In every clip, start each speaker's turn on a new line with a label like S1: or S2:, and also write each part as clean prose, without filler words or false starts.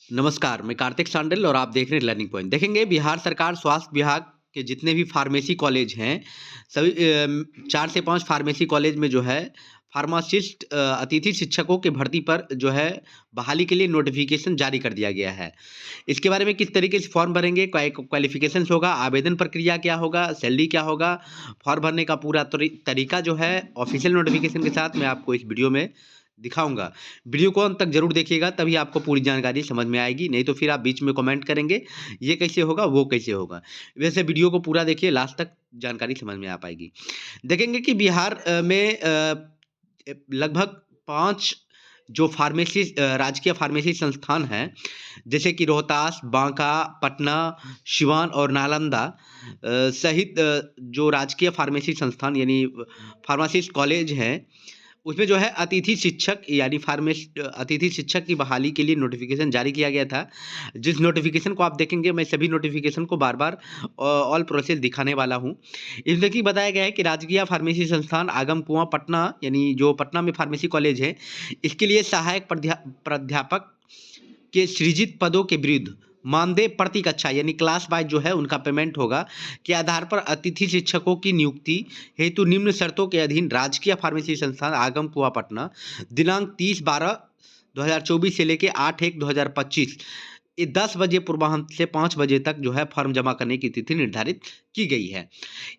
S1: नमस्कार, मैं कार्तिक सांडिल और आप देख रहे हैं लर्निंग पॉइंट। देखेंगे बिहार सरकार स्वास्थ्य विभाग के जितने भी फार्मेसी कॉलेज हैं, सभी 4 से 5 फार्मेसी कॉलेज में जो है फार्मासिस्ट अतिथि शिक्षकों के भर्ती पर जो है बहाली के लिए नोटिफ़िकेशन जारी कर दिया गया है। इसके बारे में किस तरीके से फॉर्म भरेंगे, क्वालिफ़िकेशंस होगा, आवेदन प्रक्रिया क्या होगा, सैलरी क्या होगा, फॉर्म भरने का पूरा तरीका जो है ऑफ़िशियल नोटिफ़िकेशन के साथ मैं आपको इस वीडियो में दिखाऊँगा। वीडियो को अंत तक ज़रूर देखिएगा तभी आपको पूरी जानकारी समझ में आएगी, नहीं तो फिर आप बीच में कमेंट करेंगे, ये कैसे होगा, वो कैसे होगा। वैसे वीडियो को पूरा देखिए, लास्ट तक जानकारी समझ में आ पाएगी। देखेंगे कि बिहार में लगभग 5 जो राजकीय फार्मेसी संस्थान हैं, जैसे कि रोहतास, बांका, पटना, सिवान और नालंदा सहित जो राजकीय फार्मेसी संस्थान यानी फार्मासिस्ट कॉलेज हैं, उसमें जो है अतिथि शिक्षक की बहाली के लिए नोटिफ़िकेशन जारी किया गया था। जिस नोटिफ़िकेशन को आप देखेंगे, मैं सभी नोटिफ़िकेशन को बार-बार ऑल प्रोसेस दिखाने वाला हूँ। इसमें देखिए बताया गया है कि राजकीय फार्मेसी संस्थान आगमकुआं पटना यानी जो पटना में फार्मेसी कॉलेज है, इसके लिए सहायक प्राध्यापक के सृजित पदों के विरुद्ध मानदेय प्रति कक्षा यानी क्लास वाइज जो है उनका पेमेंट होगा के आधार पर अतिथि शिक्षकों की नियुक्ति हेतु निम्न शर्तों के अधीन राजकीय फार्मेसी संस्थान आगम कुआं पटना दिनांक 30/12/2024 से लेकर 8/1/2025 ये 10 बजे पूर्वाह्न से 5 बजे तक जो है फॉर्म जमा करने की तिथि निर्धारित की गई है।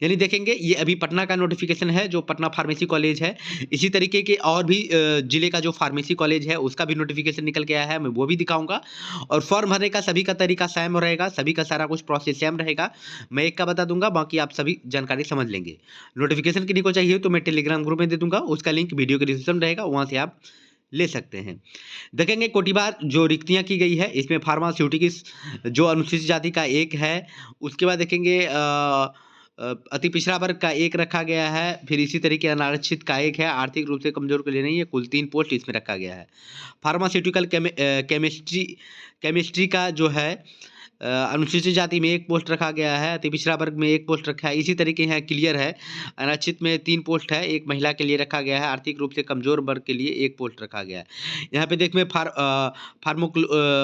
S1: यानी देखेंगे ये अभी पटना का नोटिफिकेशन है जो पटना फार्मेसी कॉलेज है। इसी तरीके के और भी जिले का जो फार्मेसी कॉलेज है उसका भी नोटिफिकेशन निकल के आया है, मैं वो भी दिखाऊंगा। और फॉर्म भरने का सभी का तरीका सेम रहेगा, सभी का सारा कुछ प्रोसेस सेम रहेगा। मैं एक का बता दूंगा, बाकी आप सभी जानकारी समझ लेंगे। नोटिफिकेशन किन्हीं को चाहिए तो मैं टेलीग्राम ग्रुप में दे दूंगा, उसका लिंक वीडियो के डिस्क्रिप्शन में रहेगा, वहाँ से आप ले सकते हैं। देखेंगे कोटिबार जो रिक्तियां की गई है, इसमें फार्मास्यूटिक्स जो अनुसूचित जाति का एक है। उसके बाद देखेंगे अति पिछड़ा वर्ग का एक रखा गया है। फिर इसी तरीके अनारक्षित का एक है। आर्थिक रूप से कमजोर के लिए नहीं है। कुल 3 पोस्ट इसमें रखा गया है। फार्मास्यूटिकल केमिस्ट्री का जो है अनुसूचित जाति में 1 पोस्ट रखा गया है। अति पिछड़ा वर्ग में 1 पोस्ट रखा है। इसी तरीके यहाँ क्लियर है, अनारक्षित में 3 पोस्ट है, 1 महिला के लिए रखा गया है। आर्थिक रूप से कमजोर वर्ग के लिए 1 पोस्ट रखा गया है। यहाँ पे देखिए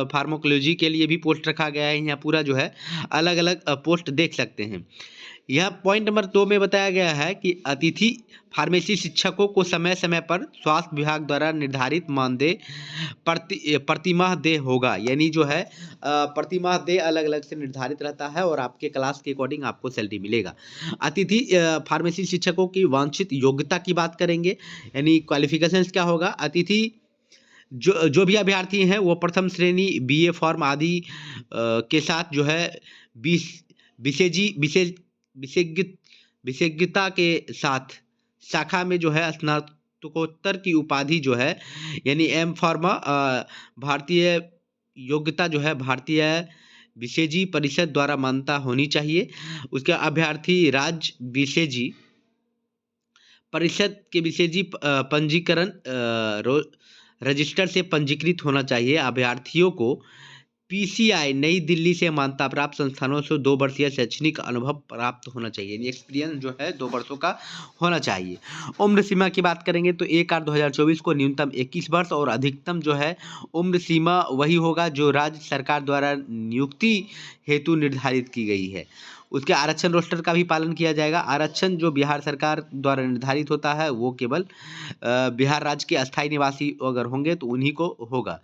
S1: फार्माकोलॉजी के लिए भी पोस्ट रखा गया है। यहाँ पूरा जो है अलग अलग पोस्ट देख सकते हैं। यह पॉइंट नंबर 2 में बताया गया है कि अतिथि फार्मेसी शिक्षकों को समय समय पर स्वास्थ्य विभाग द्वारा निर्धारित मानदेय प्रतिमाह देय होगा। यानी जो है प्रतिमाह देय अलग अलग से निर्धारित रहता है और आपके क्लास के अकॉर्डिंग आपको सैलरी मिलेगा। अतिथि फार्मेसी शिक्षकों की वांछित योग्यता की बात करेंगे, यानी क्वालिफिकेशंस क्या होगा। अतिथि जो भी अभ्यर्थी हैं वो प्रथम श्रेणी बीए फॉर्म आदि के साथ जो है विशेषज्ञ विशेषज्ञता के साथ शाखा में जो है स्नातकोत्तर की उपाधि जो है यानी एम फार्मा भारतीय योग्यता जो है भारतीय विशेषज्ञ परिषद द्वारा मान्यता होनी चाहिए। उसके अभ्यर्थी राज्य विशेषज्ञ परिषद के विशेषज्ञ पंजीकरण रजिस्टर से पंजीकृत होना चाहिए। अभ्यर्थियों को पीसीआई नई दिल्ली से मान्यता प्राप्त संस्थानों से 2 वर्षीय शैक्षणिक अनुभव प्राप्त होना चाहिए, यानी एक्सपीरियंस जो है 2 वर्षों का होना चाहिए। उम्र सीमा की बात करेंगे तो 1/8/2024 को न्यूनतम 21 वर्ष और अधिकतम जो है उम्र सीमा वही होगा जो राज्य सरकार द्वारा नियुक्ति हेतु निर्धारित की गई है। उसके आरक्षण रोस्टर का भी पालन किया जाएगा। आरक्षण जो बिहार सरकार द्वारा निर्धारित होता है वो केवल बिहार राज्य के अस्थायी निवासी अगर होंगे तो उन्हीं को होगा।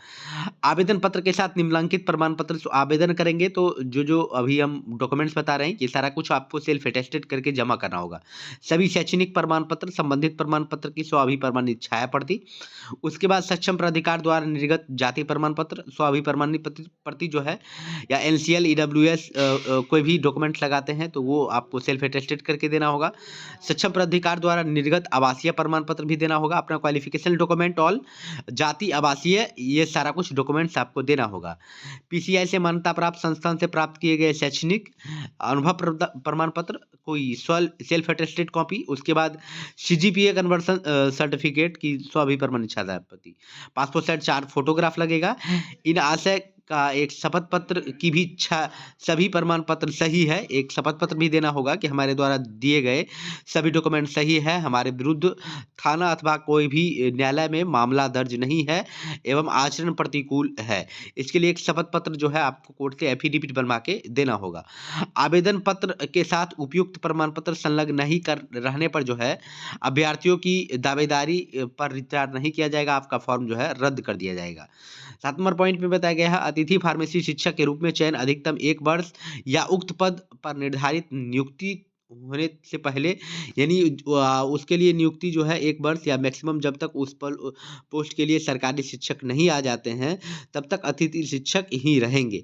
S1: आवेदन पत्र के साथ निम्नलिखित प्रमाण पत्र आवेदन करेंगे तो जो अभी हम डॉक्यूमेंट्स बता रहे हैं ये सारा कुछ आपको सेल्फ अटेस्टेड करके जमा करना होगा। सभी शैक्षणिक प्रमाण पत्र, संबंधित प्रमाण पत्र की स्वाभिप्रमाणित छाया प्रति, उसके बाद सक्षम प्राधिकार द्वारा निर्गत जाति प्रमाण पत्र, स्वाभिप्रमाणित प्रति जो है या एनसीएल ईडब्ल्यूएस कोई भी डॉक्यूमेंट्स लगाते हैं तो वो आपको सेल्फ अटेस्टेड करके देना होगा। सक्षम प्राधिकार द्वारा निर्गत आवासीय प्रमाण पत्र भी देना होगा। अपना क्वालिफिकेशन डॉक्यूमेंट ऑल जाति आवासीय ये सारा कुछ डॉक्यूमेंट्स आपको देना होगा। पीसीआई से मान्यता प्राप्त संस्थान से प्राप्त किए गए शैक्षणिक अनुभव प्रमाण पत्र, कोई सेल्फ अटेस्टेड कॉपी, उसके बाद सीजीपीए कन्वर्सन सर्टिफिकेट की स्वाभिप्रमाणित छाया प्रति, पासपोर्ट साइज 4 फोटोग्राफ लगेगा। इन आशय का एक शपथ पत्र की भी सभी प्रमाण पत्र सही है, एक शपथ पत्र भी देना होगा कि हमारे द्वारा दिए गए सभी डॉक्यूमेंट सही है, हमारे विरुद्ध थाना अथवा कोई भी न्यायालय में मामला दर्ज नहीं है एवं आचरण प्रतिकूल है। इसके लिए एक शपथ पत्र जो है आपको कोर्ट से एफिडेविट बनवा के देना होगा। आवेदन पत्र के साथ उपयुक्त प्रमाण पत्र संलग्न नहीं कर रहने पर जो है अभ्यर्थियों की दावेदारी पर विचार नहीं किया जाएगा, आपका फॉर्म जो है रद्द कर दिया जाएगा। 7 नंबर पॉइंट में बताया गया है, अतिथि फार्मेसी शिक्षक के रूप में चयन अधिकतम 1 वर्ष या उक्त पद पर निर्धारित नियुक्ति होने से पहले, यानी उसके लिए नियुक्ति जो है 1 वर्ष या मैक्सिमम जब तक उस पर पोस्ट के लिए सरकारी शिक्षक नहीं आ जाते हैं तब तक अतिथि शिक्षक ही रहेंगे।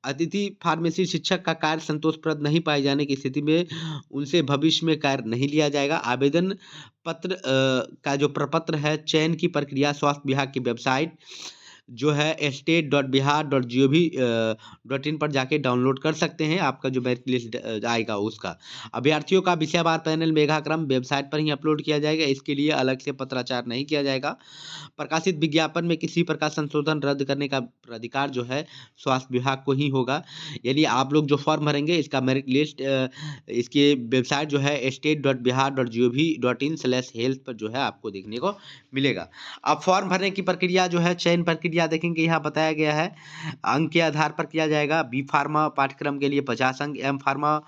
S1: अतिथि फार्मेसी शिक्षक का कार्य संतोषप्रद नहीं पाए जाने की स्थिति में उनसे भविष्य में कार्य नहीं लिया जाएगा। आवेदन पत्र का जो प्रपत्र है, चयन की प्रक्रिया स्वास्थ्य विभाग की वेबसाइट जो है state.bihar.gov.in पर जाके डाउनलोड कर सकते हैं। आपका जो मेरिट लिस्ट आएगा उसका अभ्यर्थियों का विषयवार पैनल मेघाक्रम वेबसाइट पर ही अपलोड किया जाएगा, इसके लिए अलग से पत्राचार नहीं किया जाएगा। प्रकाशित विज्ञापन में किसी प्रकार संशोधन रद्द करने का अधिकार जो है स्वास्थ्य विभाग को ही होगा। यानी आप लोग जो फॉर्म भरेंगे इसका मेरिट लिस्ट इसकी वेबसाइट जो है state.bihar.gov.in/health पर जो है आपको देखने को मिलेगा। अब फॉर्म भरने की प्रक्रिया जो है, चयन प्रक्रिया देखेंगे, यहाँ बताया गया है अंक के आधार पर किया जाएगा। बी फार्मा पाठ्यक्रम के लिए 50 अंक, एम फार्मा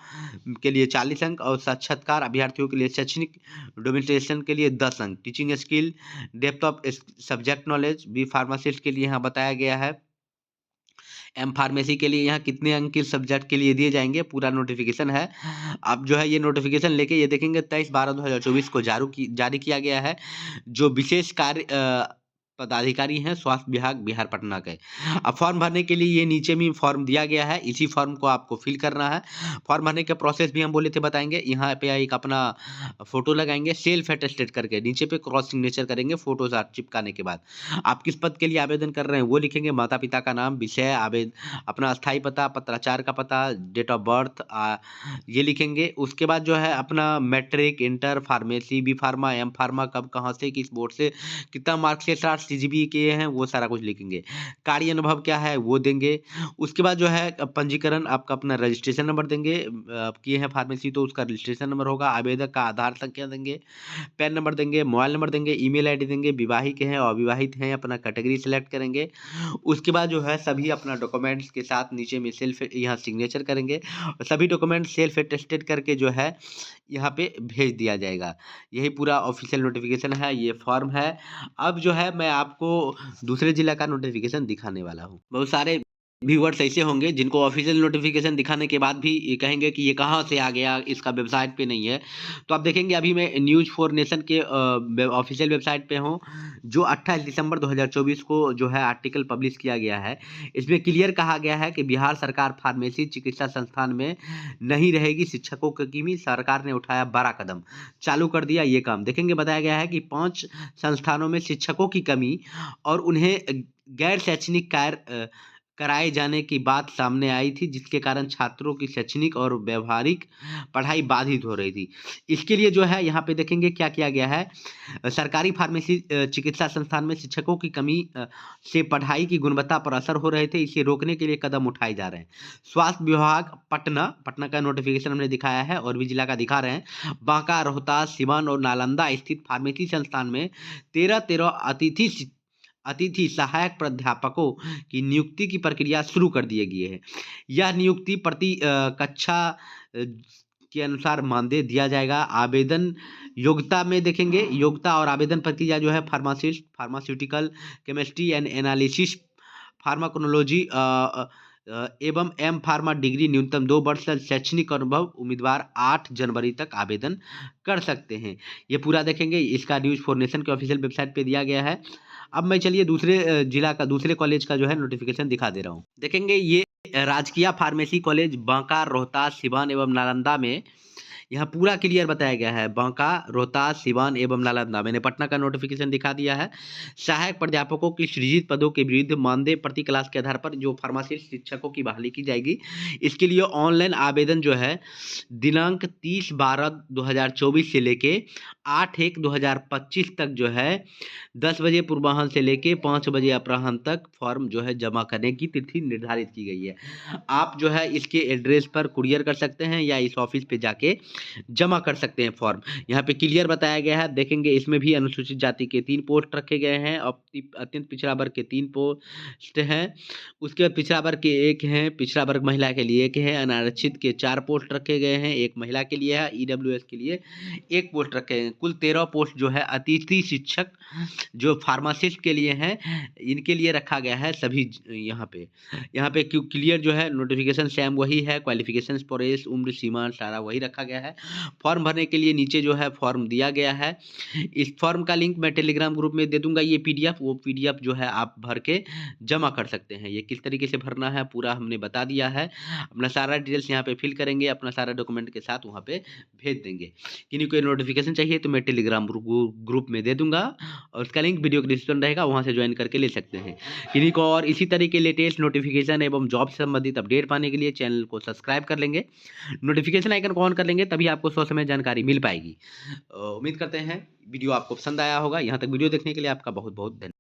S1: के लिए 40 अंक और साक्षात्कार अभ्यर्थियों के लिए शैक्षणिक डेमोन्स्ट्रेशन के लिए 10 अंक। Teaching skill, depth of subject knowledge B pharmacist के लिए यहाँ बताया गया है। एम फार्मेसी के लिए यहाँ कितने अंक के सब्जेक्ट के लिए दिए जाएंगे, पूरा नोटिफिकेशन है। अब जो है ये नोटिफिकेशन लेके ये देखेंगे 23/12/2024 को जारी किया गया है। जो विशेष कार्य पदाधिकारी हैं स्वास्थ्य विभाग बिहार पटना के। अब फॉर्म भरने के लिए ये नीचे में फॉर्म दिया गया है, इसी फॉर्म को आपको फिल करना है। फॉर्म भरने के प्रोसेस भी हम बोले थे बताएंगे। यहाँ पे एक अपना फोटो लगाएंगे सेल्फ अटेस्टेड करके, नीचे पे क्रॉस सिग्नेचर करेंगे फोटो चिपकाने के बाद। आप किस पद के लिए आवेदन कर रहे हैं वो लिखेंगे, माता पिता का नाम, विषय, अपना अस्थायी पता, पत्राचार का पता, डेट ऑफ बर्थ ये लिखेंगे। उसके बाद जो है अपना matric, inter, pharmacy, B pharma, M pharma कब कहाँ से किस बोर्ड से कितना मार्क्स सीजीपी किए हैं वो सारा कुछ लिखेंगे। कार्य अनुभव क्या है वो देंगे। उसके बाद जो है पंजीकरण, आपका अपना रजिस्ट्रेशन नंबर देंगे, किए हैं फार्मेसी तो उसका रजिस्ट्रेशन नंबर होगा। आवेदक का आधार संख्या देंगे, पैन नंबर देंगे, मोबाइल नंबर देंगे, ईमेल आईडी देंगे। विवाहित हैं अविवाहित हैं अपना कैटेगरी सेलेक्ट करेंगे। उसके बाद जो है सभी अपना डॉक्यूमेंट्स के साथ नीचे में सेल्फ यहाँ सिग्नेचर करेंगे और सभी डॉक्यूमेंट सेल्फ अटेस्टेड करके जो है यहाँ पे भेज दिया जाएगा। यही पूरा ऑफिशियल नोटिफिकेशन है, ये फॉर्म है। अब जो है मैं आपको दूसरे जिला का नोटिफिकेशन दिखाने वाला हूँ। बहुत सारे व्यूअर्स ऐसे होंगे जिनको ऑफिशियल नोटिफिकेशन दिखाने के बाद भी ये कहेंगे कि ये कहाँ से आ गया, इसका वेबसाइट पे नहीं है। तो आप देखेंगे अभी मैं न्यूज़ फॉर नेशन के ऑफिशियल वेबसाइट पे हूँ, जो 28 दिसंबर 2024 को जो है आर्टिकल पब्लिश किया गया है। इसमें क्लियर कहा गया है कि बिहार सरकार फार्मेसी चिकित्सा संस्थान में नहीं रहेगी शिक्षकों की कमी। सरकार ने उठाया बड़ा कदम, चालू कर दिया ये काम। देखेंगे बताया गया है कि 5 संस्थानों में शिक्षकों की कमी और उन्हें गैर शैक्षणिक कार्य कराए जाने की बात सामने आई थी, जिसके कारण छात्रों की शैक्षणिक और व्यवहारिक पढ़ाई बाधित हो रही थी। इसके लिए जो है यहाँ पे देखेंगे क्या किया गया है। सरकारी फार्मेसी चिकित्सा संस्थान में शिक्षकों की कमी से पढ़ाई की गुणवत्ता पर असर हो रहे थे, इसे रोकने के लिए कदम उठाए जा रहे हैं। स्वास्थ्य विभाग पटना का नोटिफिकेशन हमने दिखाया है और भी जिला का दिखा रहे हैं। बांका, रोहतास, सिवान और नालंदा स्थित फार्मेसी संस्थान में 13 अतिथि सहायक प्राध्यापकों की नियुक्ति की प्रक्रिया शुरू कर दी गई है। यह नियुक्ति प्रति कक्षा के अनुसार मानदेय दिया जाएगा। आवेदन योग्यता में देखेंगे, योग्यता और आवेदन प्रक्रिया जो है pharmacist, pharmaceutical chemistry and analysis, pharmacology एवं एम फार्मा डिग्री, न्यूनतम 2 वर्ष शैक्षणिक अनुभव। उम्मीदवार 8 जनवरी तक आवेदन कर सकते हैं। ये पूरा देखेंगे, इसका न्यूज़ फॉर नेशन के ऑफिशियल वेबसाइट पे दिया गया है। अब मैं चलिए दूसरे जिला का, दूसरे कॉलेज का जो है नोटिफिकेशन दिखा दे रहा हूँ। देखेंगे ये राजकीय फार्मेसी कॉलेज बांका, रोहतास, सिवान एवं नालंदा में यहाँ पूरा क्लियर बताया गया है। बांका, रोहतास, सिवान एवं नालंदा, मैंने पटना का नोटिफिकेशन दिखा दिया है। सहायक प्राध्यापकों की सृजित पदों के विरुद्ध मानदेय प्रति क्लास के आधार पर जो फार्मासिस्ट शिक्षकों की बहाली की जाएगी, इसके लिए ऑनलाइन आवेदन जो है दिनांक 30/12/2024 से लेके 8/1/2025 तक जो है 10 बजे पूर्वाह्न से लेके 5 बजे अपराह्न तक फॉर्म जो है जमा करने की तिथि निर्धारित की गई है। आप जो है इसके एड्रेस पर कुरियर कर सकते हैं या इस ऑफिस पे जाके जमा कर सकते हैं फॉर्म। यहाँ पे क्लियर बताया गया है, देखेंगे इसमें भी अनुसूचित जाति के 3 पोस्ट रखे गए हैं और अत्यंत पिछड़ा वर्ग के 3 पोस्ट हैं। उसके बाद पिछड़ा वर्ग के 1 हैं, पिछड़ा वर्ग महिला के लिए 1 है, अनारक्षित के 4 पोस्ट रखे गए हैं, 1 महिला के लिए है, ईडब्ल्यूएस के लिए 1 पोस्ट रखे हैं। कुल 13 पोस्ट जो है अतिथि शिक्षक जो फार्मासिस्ट के लिए हैं, इनके लिए रखा गया है सभी यहाँ पे क्लियर जो है नोटिफिकेशन सेम वही है, क्वालिफिकेशन फॉर एज उम्र सीमा सारा वही रखा गया है। फॉर्म भरने के लिए नीचे जो है फॉर्म दिया गया है। इस फॉर्म का लिंक मैं टेलीग्राम ग्रुप में दे दूंगा, ये पीडीएफ, वो पीडीएफ जो है आप भर के जमा कर सकते हैं। ये किस तरीके से भरना है पूरा हमने बता दिया है। अपना सारा डिटेल्स यहाँ पे फिल करेंगे, अपना सारा डॉक्यूमेंट के साथ वहाँ पे भेज देंगे। किन्हीं को नोटिफिकेशन चाहिए तो मैं टेलीग्राम ग्रुप में दे दूंगा और उसका लिंक वीडियो के डिस्क्रिप्शन रहेगा, वहाँ से ज्वाइन करके ले सकते हैं। किन्हीं को और इसी तरीके लेटेस्ट नोटिफिकेशन एवं जॉब से संबंधित अपडेट पाने के लिए चैनल को सब्सक्राइब कर लेंगे, नोटिफिकेशन आइकन को ऑन कर लेंगे, तभी आपको समय जानकारी मिल पाएगी। उम्मीद करते हैं वीडियो आपको पसंद आया होगा। यहाँ तक वीडियो देखने के लिए आपका बहुत बहुत धन्यवाद।